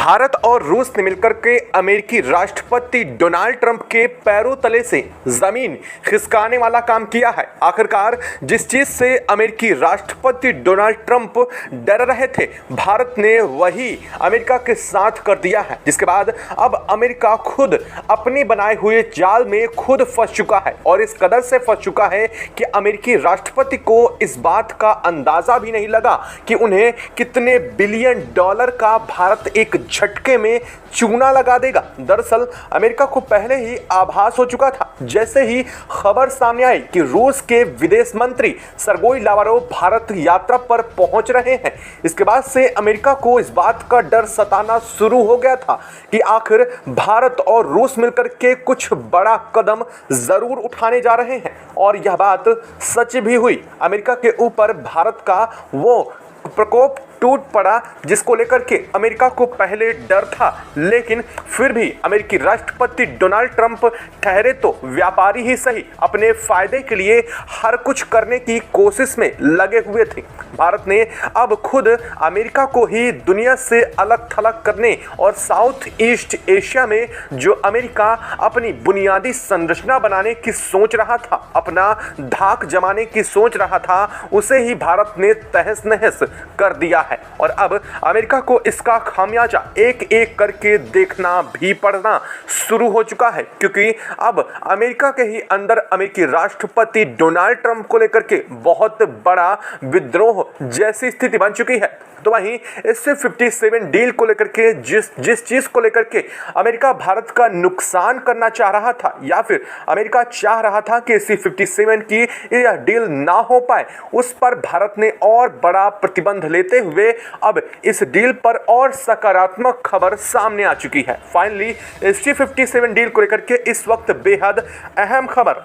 भारत और रूस ने मिलकर के अमेरिकी राष्ट्रपति डोनाल्ड ट्रंप के पैरों तले से जमीन खिसकाने वाला काम किया है। आखिरकार जिस चीज से अमेरिकी राष्ट्रपति डोनाल्ड ट्रंप डर रहे थे, भारत ने वही अमेरिका के साथ कर दिया है, जिसके बाद अब अमेरिका खुद अपने बनाए हुए जाल में खुद फंस चुका है और इस कदर से फंस चुका है कि अमेरिकी राष्ट्रपति को इस बात का अंदाजा भी नहीं लगा कि उन्हें कितने बिलियन डॉलर का भारत एक झटके में चूना लगा देगा। दरअसल अमेरिका को पहले ही आभास हो चुका था, जैसे ही खबर सामने आई कि रूस के विदेश मंत्री सर्गेई लावरोव भारत यात्रा पर पहुंच रहे हैं, इसके बाद से अमेरिका को इस बात का डर सताना शुरू हो गया था कि आखिर भारत और रूस मिलकर के कुछ बड़ा कदम जरूर उठाने जा रहे हैं। और यह बात सच भी हुई। अमेरिका के ऊपर भारत का वो प्रकोप टूट पड़ा जिसको लेकर के अमेरिका को पहले डर था, लेकिन फिर भी अमेरिकी राष्ट्रपति डोनाल्ड ट्रंप ठहरे तो व्यापारी ही सही, अपने फायदे के लिए हर कुछ करने की कोशिश में लगे हुए थे। भारत ने अब खुद अमेरिका को ही दुनिया से अलग थलग करने और साउथ ईस्ट एशिया में जो अमेरिका अपनी बुनियादी संरचना बनाने की सोच रहा था, अपना धाक जमाने की सोच रहा था, उसे ही भारत ने तहस नहस कर दिया है। और अब अमेरिका को इसका खामियाजा एक एक करके देखना भी पड़ना शुरू हो चुका है, क्योंकि अब अमेरिका के ही अंदर अमेरिकी राष्ट्रपति डोनाल्ड ट्रंप को लेकर के बहुत बड़ा विद्रोह जैसी स्थिति बन चुकी है। तो वहीं SC-57 डील को लेकर के जिस चीज को लेकर के अमेरिका भारत का नुकसान करना चाह रहा था, या फिर अमेरिका चाह रहा था कि SC-57 की यह डील ना हो पाए, उस पर भारत ने और बड़ा प्रतिबंध लेते हुए अब इस डील पर और सकारात्मक खबर सामने आ चुकी है। फाइनली SC-57 डील को लेकर के इस वक्त बेहद अहम खबर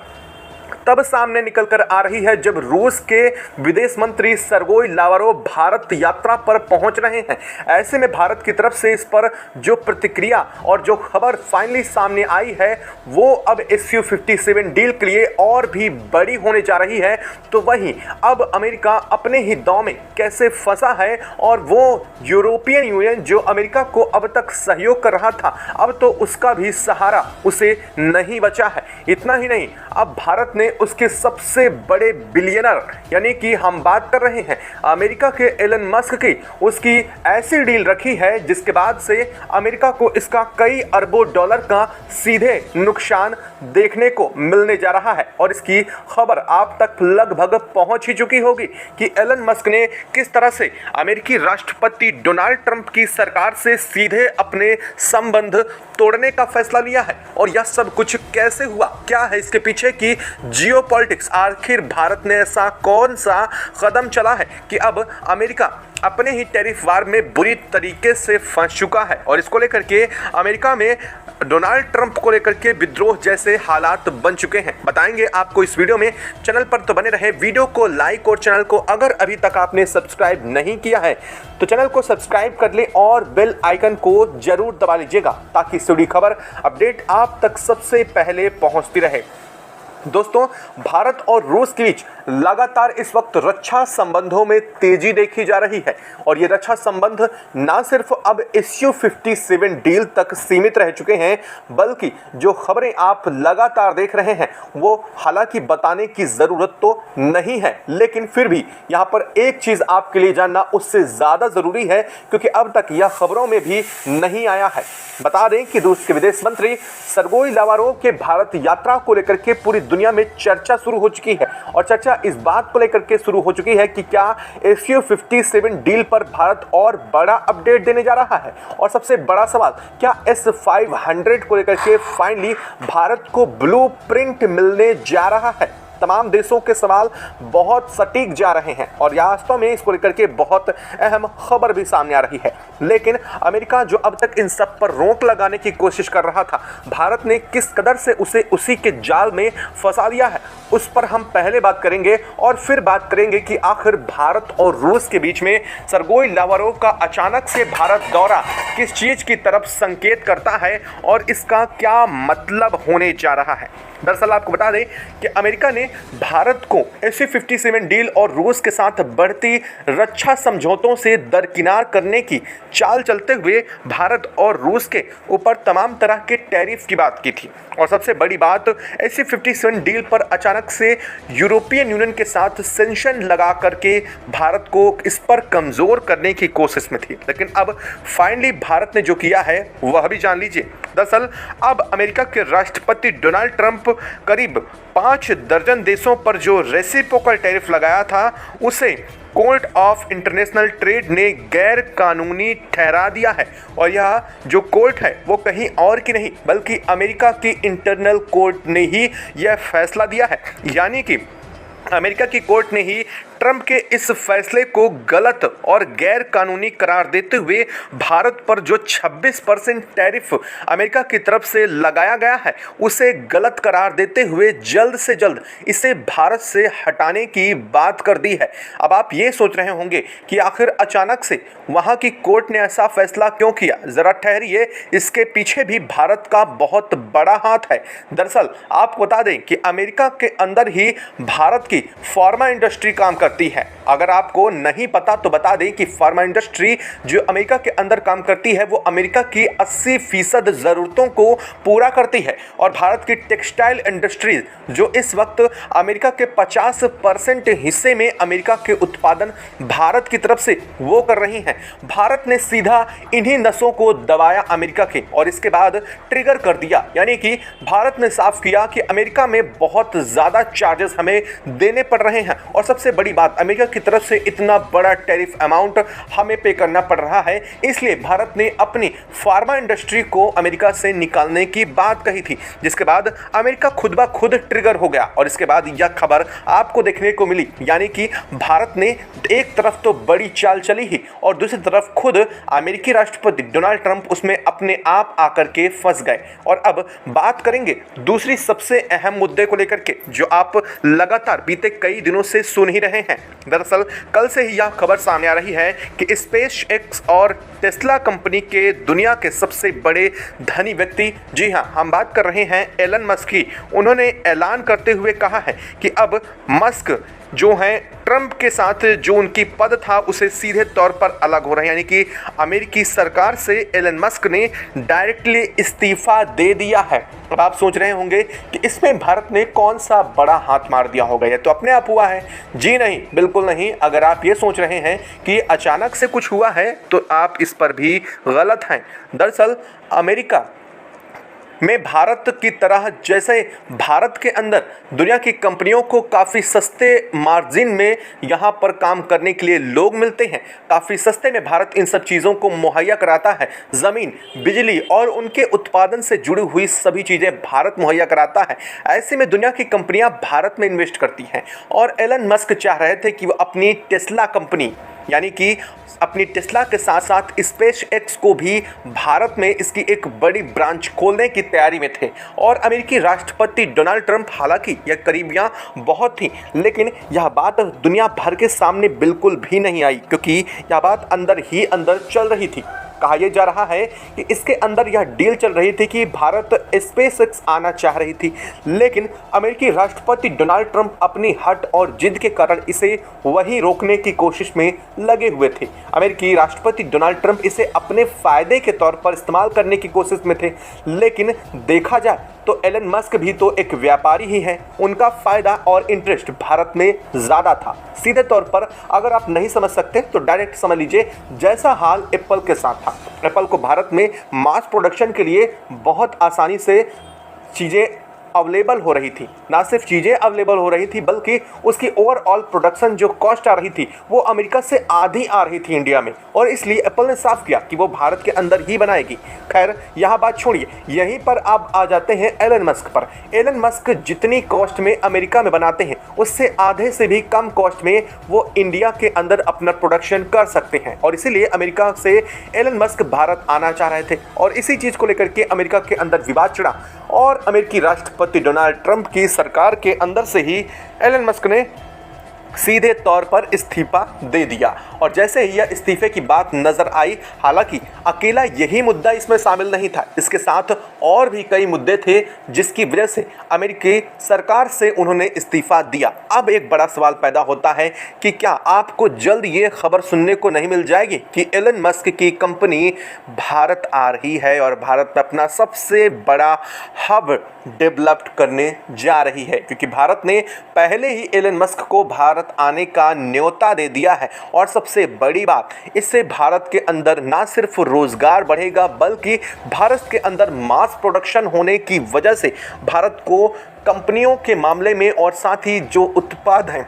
तब सामने निकल कर आ रही है जब रूस के विदेश मंत्री सर्गेई लावरोव भारत यात्रा पर पहुंच रहे हैं। ऐसे में भारत की तरफ से इस पर जो प्रतिक्रिया और जो खबर फाइनली सामने आई है, वो अब SC-57 डील के लिए और भी बड़ी होने जा रही है। तो वहीं अब अमेरिका अपने ही दांव में कैसे फंसा है, और वो यूरोपियन यूनियन जो अमेरिका को अब तक सहयोग कर रहा था, अब तो उसका भी सहारा उसे नहीं बचा है। इतना ही नहीं, अब भारत ने उसके सबसे बड़े बिलियनर, यानी कि हम बात कर रहे हैं अमेरिका के एलन मस्क की, उसकी ऐसी डील रखी है जिसके बाद से अमेरिका को इसका कई अरबों डॉलर का सीधे नुकसान देखने को मिलने जा रहा है। और इसकी खबर आप तक लगभग पहुंच ही चुकी होगी कि एलन मस्क ने किस तरह से अमेरिकी राष्ट्रपति डोनाल्ड ट्रंप की सरकार से सीधे अपने संबंध तोड़ने का फैसला लिया है। और यह सब कुछ कैसे हुआ, क्या है इसके पीछे की जियोपॉलिटिक्स, आखिर भारत ने ऐसा कौन सा कदम चला है कि अब अमेरिका अपने ही टैरिफ वार में बुरी तरीके से फंस चुका है। और इसको लेकर के अमेरिका में डोनाल्ड ट्रंप को लेकर के विद्रोह जैसे हालात बन चुके हैं, बताएंगे आपको इस वीडियो में। चैनल पर तो बने रहे, वीडियो को लाइक और चैनल को अगर अभी तक आपने सब्सक्राइब नहीं किया है तो चैनल को सब्सक्राइब कर ले और बेल आइकन को जरूर दबा लीजिएगा, ताकि जुड़ी खबर अपडेट आप तक सबसे पहले पहुंचती रहे। दोस्तों, भारत और रूस के बीच लगातार इस वक्त रक्षा संबंधों में तेजी देखी जा रही है, और ये रक्षा संबंध ना सिर्फ अब SC-57 डील तक सीमित रह चुके हैं, बल्कि जो खबरें आप लगातार देख रहे हैं वो हालांकि बताने की ज़रूरत तो नहीं है, लेकिन फिर भी यहाँ पर एक चीज़ आपके लिए जानना उससे ज़्यादा ज़रूरी है, क्योंकि अब तक यह खबरों में भी नहीं आया है। बता दें कि रूस के विदेश मंत्री सर्गेई लावरोव के भारत यात्रा को लेकर के पूरी दुनिया में चर्चा शुरू हो चुकी है, और चर्चा इस बात को लेकर के शुरू हो चुकी है कि क्या SC-57 डील पर भारत और बड़ा अपडेट देने जा रहा है। और सबसे बड़ा सवाल, क्या S-500 को लेकर के फाइनली भारत को ब्लूप्रिंट मिलने जा रहा है। तमाम देशों के सवाल बहुत सटीक जा रहे हैं, और वास्तव में इसको लेकर के बहुत अहम खबर भी सामने आ रही है। लेकिन अमेरिका जो अब तक इन सब पर रोक लगाने की कोशिश कर रहा था, भारत ने किस कदर से उसे उसी के जाल में फंसा दिया है, उस पर हम पहले बात करेंगे। और फिर बात करेंगे कि आखिर भारत और रूस के बीच में सर्गेई लावरोव का अचानक से भारत दौरा किस चीज़ की तरफ संकेत करता है और इसका क्या मतलब होने जा रहा है। दरअसल आपको बता दें कि अमेरिका ने भारत को SE-57 डील और रूस के साथ बढ़ती रक्षा समझौतों से दरकिनार करने की चाल चलते हुए भारत और रूस के ऊपर तमाम तरह के टैरिफ की बात की थी। और सबसे बड़ी बात, SE-57 डील पर अचानक से यूरोपियन यूनियन के साथ सेंक्शन लगा करके भारत को इस पर कमज़ोर करने की कोशिश में थी। लेकिन अब फाइनली भारत ने जो किया है वह भी जान लीजिए। दरअसल अब अमेरिका के राष्ट्रपति डोनाल्ड ट्रंप करीब 5 दर्जन देशों पर जो रेसिप्रोकल टैरिफ लगाया था उसे कोर्ट ऑफ इंटरनेशनल ट्रेड ने गैर कानूनी ठहरा दिया है। और यह जो कोर्ट है वो कहीं और की नहीं बल्कि अमेरिका की इंटरनल कोर्ट ने ही यह फैसला दिया है। यानी कि अमेरिका की कोर्ट ने ही ट्रंप के इस फैसले को गलत और गैर कानूनी करार देते हुए भारत पर जो 26% टैरिफ अमेरिका की तरफ से लगाया गया है उसे गलत करार देते हुए जल्द से जल्द इसे भारत से हटाने की बात कर दी है। अब आप ये सोच रहे होंगे कि आखिर अचानक से वहाँ की कोर्ट ने ऐसा फैसला क्यों किया। ज़रा ठहरिए, इसके पीछे भी भारत का बहुत बड़ा हाथ है। दरअसल आपको बता दें कि अमेरिका के अंदर ही भारत की फार्मा इंडस्ट्री काम करती है। अगर आपको नहीं पता तो बता दें कि फार्मा इंडस्ट्री जो अमेरिका के अंदर काम करती है वो अमेरिका की 80% ज़रूरतों को पूरा करती है। और भारत की टेक्सटाइल इंडस्ट्रीज जो इस वक्त अमेरिका के 50% हिस्से में अमेरिका के उत्पादन भारत की तरफ से वो कर रही हैं। भारत ने सीधा इन्हीं नसों को दबाया अमेरिका के और इसके बाद ट्रिगर कर दिया। यानी कि भारत ने साफ किया कि अमेरिका में बहुत ज़्यादा चार्जेस हमें देने पड़ रहे हैं। और सबसे बड़ी बात, अमेरिका की तरफ से इतना बड़ा टैरिफ अमाउंट हमें पे करना पड़ रहा है, इसलिए भारत ने अपनी फार्मा इंडस्ट्री को अमेरिका से निकालने की बात कही थी। जिसके बाद अमेरिका खुद ब खुद ट्रिगर हो गया और इसके बाद यह खबर आपको देखने को मिली। यानी कि भारत ने एक तरफ तो बड़ी चाल चली ही और दूसरी तरफ खुद अमेरिकी राष्ट्रपति डोनाल्ड ट्रंप उसमें अपने आप आकर के फंस गए। और अब बात करेंगे दूसरी सबसे अहम मुद्दे को लेकर के जो आप लगातार बीते कई दिनों से सुन ही रहे हैं। दरअसल कल से ही यह खबर सामने आ रही है कि स्पेस एक्स और टेस्ला कंपनी के दुनिया के सबसे बड़े धनी व्यक्ति, जी हां, हम बात कर रहे हैं एलन मस्क की, उन्होंने ऐलान करते हुए कहा है कि अब मस्क जो हैं ट्रंप के साथ जो उनकी पद था उसे सीधे तौर पर अलग हो रहे हैं। यानी कि अमेरिकी सरकार से एलन मस्क ने डायरेक्टली इस्तीफा दे दिया है। अब आप सोच रहे होंगे कि इसमें भारत ने कौन सा बड़ा हाथ मार दिया होगा, यह तो अपने आप हुआ है। जी नहीं, बिल्कुल नहीं। अगर आप ये सोच रहे हैं कि अचानक से कुछ हुआ है तो आप इस पर भी गलत हैं। दरअसल अमेरिका में भारत की तरह जैसे भारत के अंदर दुनिया की कंपनियों को काफ़ी सस्ते मार्जिन में यहाँ पर काम करने के लिए लोग मिलते हैं, काफ़ी सस्ते में भारत इन सब चीज़ों को मुहैया कराता है। ज़मीन, बिजली और उनके उत्पादन से जुड़ी हुई सभी चीज़ें भारत मुहैया कराता है। ऐसे में दुनिया की कंपनियाँ भारत में इन्वेस्ट करती हैं और एलन मस्क चाह रहे थे कि वो अपनी टेस्ला कंपनी यानी कि अपनी टेस्ला के साथ साथ स्पेस एक्स को भी भारत में इसकी एक बड़ी ब्रांच खोलने की तैयारी में थे। और अमेरिकी राष्ट्रपति डोनाल्ड ट्रंप, हालांकि यह करीबियाँ बहुत थी लेकिन यह बात दुनिया भर के सामने बिल्कुल भी नहीं आई क्योंकि यह बात अंदर ही अंदर चल रही थी। कहा यह जा रहा है कि इसके अंदर यह डील चल रही थी कि भारत स्पेसएक्स आना चाह रही थी, लेकिन अमेरिकी राष्ट्रपति डोनाल्ड ट्रंप अपनी हट और जिद के कारण इसे वहीं रोकने की कोशिश में लगे हुए थे। अमेरिकी राष्ट्रपति डोनाल्ड ट्रंप इसे अपने फ़ायदे के तौर पर इस्तेमाल करने की कोशिश में थे, लेकिन देखा जाए तो एलन मस्क भी तो एक व्यापारी ही हैं, उनका फ़ायदा और इंटरेस्ट भारत में ज़्यादा था। सीधे तौर पर अगर आप नहीं समझ सकते तो डायरेक्ट समझ लीजिए, जैसा हाल एप्पल के साथ था। एप्पल को भारत में मास प्रोडक्शन के लिए बहुत आसानी से चीज़ें अवेलेबल हो रही थी। ना सिर्फ चीज़ें अवेलेबल हो रही थी बल्कि उसकी ओवरऑल प्रोडक्शन जो कॉस्ट आ रही थी वो अमेरिका से आधी आ रही थी इंडिया में, और इसलिए एप्पल ने साफ किया कि वो भारत के अंदर ही बनाएगी। खैर यह बात छोड़िए, यहीं पर आप आ जाते हैं एलन मस्क पर। एलन मस्क जितनी कॉस्ट में अमेरिका में बनाते हैं उससे आधे से भी कम कॉस्ट में वो इंडिया के अंदर अपना प्रोडक्शन कर सकते हैं, और इसीलिए अमेरिका से एलन मस्क भारत आना चाह रहे थे। और इसी चीज़ को लेकर के अमेरिका के अंदर विवाद चिढ़ा और अमेरिकी राष्ट्रपति डोनाल्ड ट्रंप की सरकार के अंदर से ही एलन मस्क ने सीधे तौर पर इस्तीफा दे दिया। और जैसे ही यह इस्तीफे की बात नजर आई, हालांकि अकेला यही मुद्दा इसमें शामिल नहीं था, इसके साथ और भी कई मुद्दे थे जिसकी वजह से अमेरिकी सरकार से उन्होंने इस्तीफा दिया। अब एक बड़ा सवाल पैदा होता है कि क्या आपको जल्द ये खबर सुनने को नहीं मिल जाएगी कि एलन मस्क की कंपनी भारत आ रही है और भारत में अपना सबसे बड़ा हब डेवलप करने जा रही है, क्योंकि भारत ने पहले ही एलन मस्क को भारत आने का न्योता दे दिया है। और सबसे बड़ी बात, इससे भारत के अंदर ना सिर्फ रोजगार बढ़ेगा बल्कि भारत के अंदर मास प्रोडक्शन होने की वजह से भारत को कंपनियों के मामले में और साथ ही जो उत्पाद हैं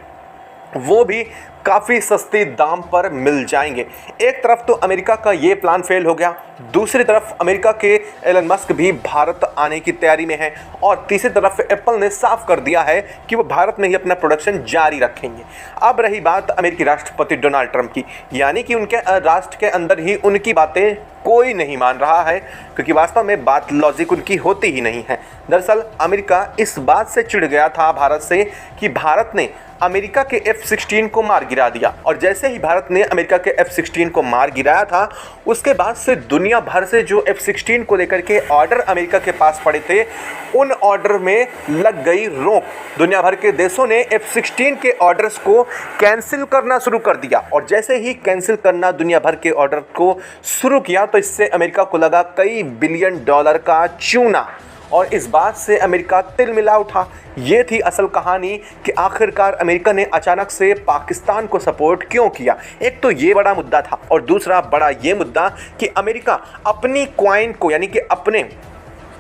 वो भी काफ़ी सस्ते दाम पर मिल जाएंगे। एक तरफ तो अमेरिका का ये प्लान फेल हो गया, दूसरी तरफ अमेरिका के एलन मस्क भी भारत आने की तैयारी में है और तीसरी तरफ एप्पल ने साफ कर दिया है कि वो भारत में ही अपना प्रोडक्शन जारी रखेंगे। अब रही बात अमेरिकी राष्ट्रपति डोनाल्ड ट्रंप की, यानी कि उनके राष्ट्र के अंदर ही उनकी बातें कोई नहीं मान रहा है, क्योंकि वास्तव में बात लॉजिक उनकी होती ही नहीं है। दरअसल अमेरिका इस बात से चिढ़ गया था भारत से कि भारत ने अमेरिका के F-16 को मार गिरा दिया, और जैसे ही भारत ने अमेरिका के F-16 को मार गिराया था उसके बाद से दुनिया भर से जो F-16 को लेकर के ऑर्डर अमेरिका के पास पड़े थे उन ऑर्डर में लग गई रोक। दुनिया भर के देशों ने F-16 के ऑर्डर्स को कैंसिल करना शुरू कर दिया, और जैसे ही कैंसिल करना दुनिया भर के ऑर्डर को शुरू किया तो इससे अमेरिका को लगा कई बिलियन डॉलर का चूना, और इस बात से अमेरिका तिलमिला उठा। ये थी असल कहानी कि आखिरकार अमेरिका ने अचानक से पाकिस्तान को सपोर्ट क्यों किया। एक तो ये बड़ा मुद्दा था, और दूसरा बड़ा ये मुद्दा कि अमेरिका अपनी कॉइन को, यानी कि अपने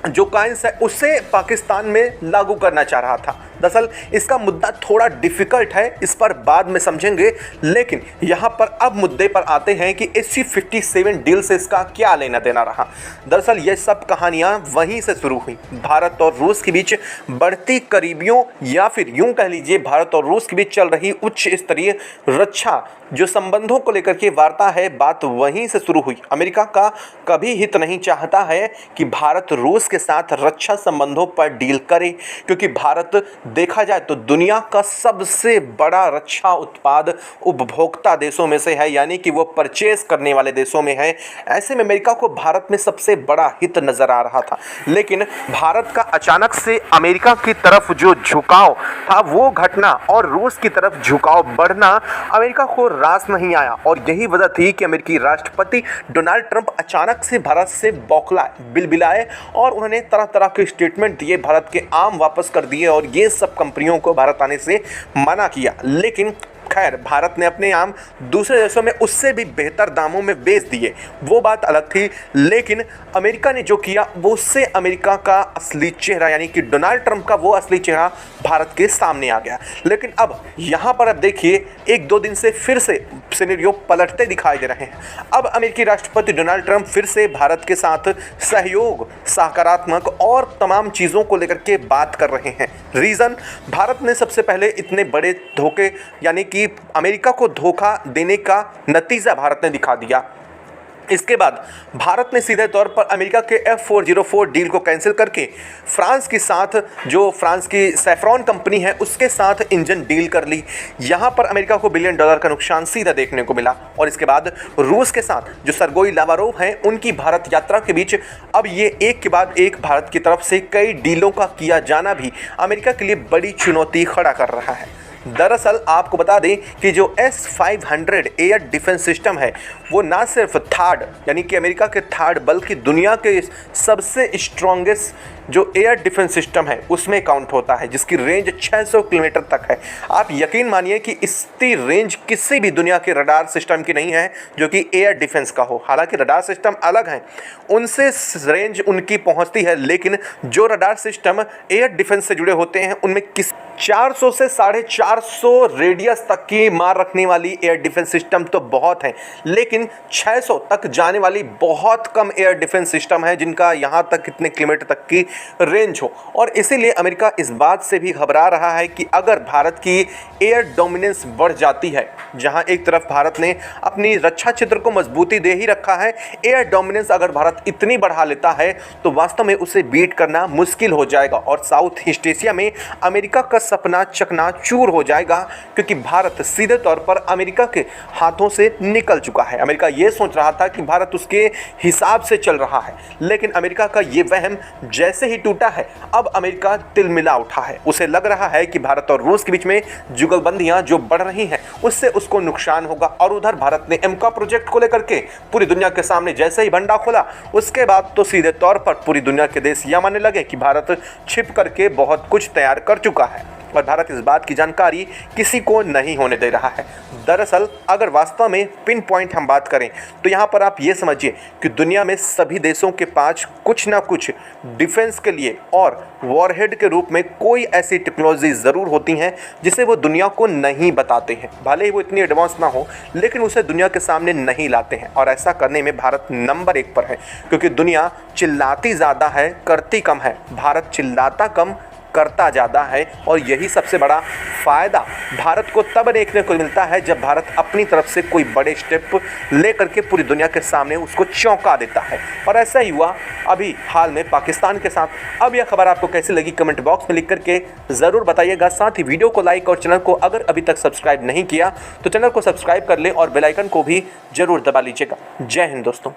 जो कॉइन्स है उसे पाकिस्तान में लागू करना चाह रहा था। दरअसल इसका मुद्दा थोड़ा डिफ़िकल्ट है, इस पर बाद में समझेंगे, लेकिन यहाँ पर अब मुद्दे पर आते हैं कि SC-57 डील से इसका क्या लेना देना रहा। दरअसल ये सब कहानियाँ वहीं से शुरू हुई, भारत और रूस के बीच बढ़ती करीबियों, या फिर यूँ कह लीजिए भारत और रूस के बीच चल रही उच्च स्तरीय रक्षा जो संबंधों को लेकर के वार्ता है, बात वहीं से शुरू हुई। अमेरिका का कभी हित नहीं चाहता है कि भारत रूस के साथ रक्षा संबंधों पर डील करे, क्योंकि भारत देखा जाए तो दुनिया का सबसे बड़ा रक्षा उत्पाद उपभोक्ता देशों में से है, यानी कि वो परचेस करने वाले देशों में है। ऐसे में अमेरिका को भारत में सबसे बड़ा हित नजर आ रहा था, लेकिन भारत का अचानक से अमेरिका की तरफ जो झुकाव था वो घटना और रूस की तरफ झुकाव बढ़ना अमेरिका को रास नहीं आया, और यही वजह थी कि अमेरिकी राष्ट्रपति डोनाल्ड ट्रंप अचानक से भारत से बौखलाए, बिलबिलाए और उन्होंने तरह तरह के स्टेटमेंट दिए, भारत के आम वापस कर दिए और ये सब कंपनियों को भारत आने से मना किया। लेकिन खैर भारत ने अपने आम दूसरे देशों में उससे भी बेहतर दामों में बेच दिए, वो बात अलग थी। लेकिन अमेरिका ने जो किया वो उससे अमेरिका का असली चेहरा, यानी कि डोनाल्ड ट्रंप का वो असली चेहरा भारत के सामने आ गया। लेकिन अब यहाँ पर अब देखिए, एक दो दिन से फिर से सिनेरियो पलटते दिखाई दे रहे हैं। अब अमेरिकी राष्ट्रपति डोनाल्ड ट्रंप फिर से भारत के साथ सहयोग, सकारात्मक और तमाम चीज़ों को लेकर के बात कर रहे हैं। रीज़न, भारत ने सबसे पहले इतने बड़े धोखे, यानी कि अमेरिका को धोखा देने का नतीजा भारत ने दिखा दिया। इसके बाद भारत ने सीधे तौर पर अमेरिका के F-404 डील को कैंसिल करके फ्रांस के साथ, जो फ्रांस की सैफ्रॉन कंपनी है उसके साथ इंजन डील कर ली। यहाँ पर अमेरिका को बिलियन डॉलर का नुकसान सीधा देखने को मिला। और इसके बाद रूस के साथ जो सर्गोई लावारोव हैं उनकी भारत यात्रा के बीच अब ये एक के बाद एक भारत की तरफ से कई डीलों का किया जाना भी अमेरिका के लिए बड़ी चुनौती खड़ा कर रहा है। दरअसल आपको बता दें कि जो S-500 एयर डिफेंस सिस्टम है वो ना सिर्फ थर्ड, यानी कि अमेरिका के थर्ड, बल्कि दुनिया के सबसे स्ट्रॉन्गेस्ट जो एयर डिफेंस सिस्टम है उसमें काउंट होता है, जिसकी रेंज 600 किलोमीटर तक है। आप यकीन मानिए कि इसकी रेंज किसी भी दुनिया के रडार सिस्टम की नहीं है जो कि एयर डिफेंस का हो। हालांकि रडार सिस्टम अलग हैं, उनसे रेंज उनकी पहुंचती है, लेकिन जो रडार सिस्टम एयर डिफेंस से जुड़े होते हैं उनमें 400 से 450 रेडियस तक की मार रखने वाली एयर डिफेंस सिस्टम तो बहुत हैं, लेकिन 600 तक जाने वाली बहुत कम एयर डिफेंस सिस्टम है जिनका यहाँ तक कितने किलोमीटर तक की रेंज हो। और इसीलिए अमेरिका इस बात से भी घबरा रहा है कि अगर भारत की एयर डोमिनेंस बढ़ जाती है, जहां एक तरफ भारत ने अपनी रक्षा क्षेत्र को मजबूती दे ही रखा है, एयर डोमिनेंस अगर भारत इतनी बढ़ा लेता है तो वास्तव में उसे बीट करना मुश्किल हो जाएगा और साउथ ईस्ट एशिया में अमेरिका का सपना चकनाचूर हो जाएगा, क्योंकि भारत सीधे तौर पर अमेरिका के हाथों से निकल चुका है। अमेरिका ये सोच रहा था कि भारत उसके हिसाब से चल रहा है, लेकिन अमेरिका का ये वहम जैसे ही टूटा है, अब अमेरिका तिलमिला उठा है। उसे लग रहा है कि भारत और रूस के बीच में जुगलबंदियां जो बढ़ रही हैं उससे उसको नुकसान होगा। और उधर भारत ने एमका प्रोजेक्ट को लेकर के पूरी दुनिया के सामने जैसे ही भंडा खोला, उसके बाद तो सीधे तौर पर पूरी दुनिया के देश यह मानने लगे कि भारत छिप करके बहुत कुछ तैयार कर चुका है और भारत इस बात की जानकारी किसी को नहीं होने दे रहा है। दरअसल अगर वास्तव में पिन पॉइंट हम बात करें तो यहाँ पर आप ये समझिए कि दुनिया में सभी देशों के पास कुछ ना कुछ डिफेंस के लिए और वॉरहेड के रूप में कोई ऐसी टेक्नोलॉजी ज़रूर होती हैं जिसे वो दुनिया को नहीं बताते हैं। भले ही वो इतनी एडवांस ना हो, लेकिन उसे दुनिया के सामने नहीं लाते हैं और ऐसा करने में भारत नंबर 1 पर है, क्योंकि दुनिया चिल्लाती ज़्यादा है, करती कम है। भारत चिल्लाता कम, करता ज़्यादा है और यही सबसे बड़ा फ़ायदा भारत को तब देखने को मिलता है जब भारत अपनी तरफ से कोई बड़े स्टेप लेकर के पूरी दुनिया के सामने उसको चौंका देता है। और ऐसा ही हुआ अभी हाल में पाकिस्तान के साथ। अब यह खबर आपको कैसी लगी कमेंट बॉक्स में लिख करके ज़रूर बताइएगा। साथ ही वीडियो को लाइक और चैनल को अगर अभी तक सब्सक्राइब नहीं किया तो चैनल को सब्सक्राइब कर लें और बेल आइकन को भी ज़रूर दबा लीजिएगा। जय हिंद दोस्तों।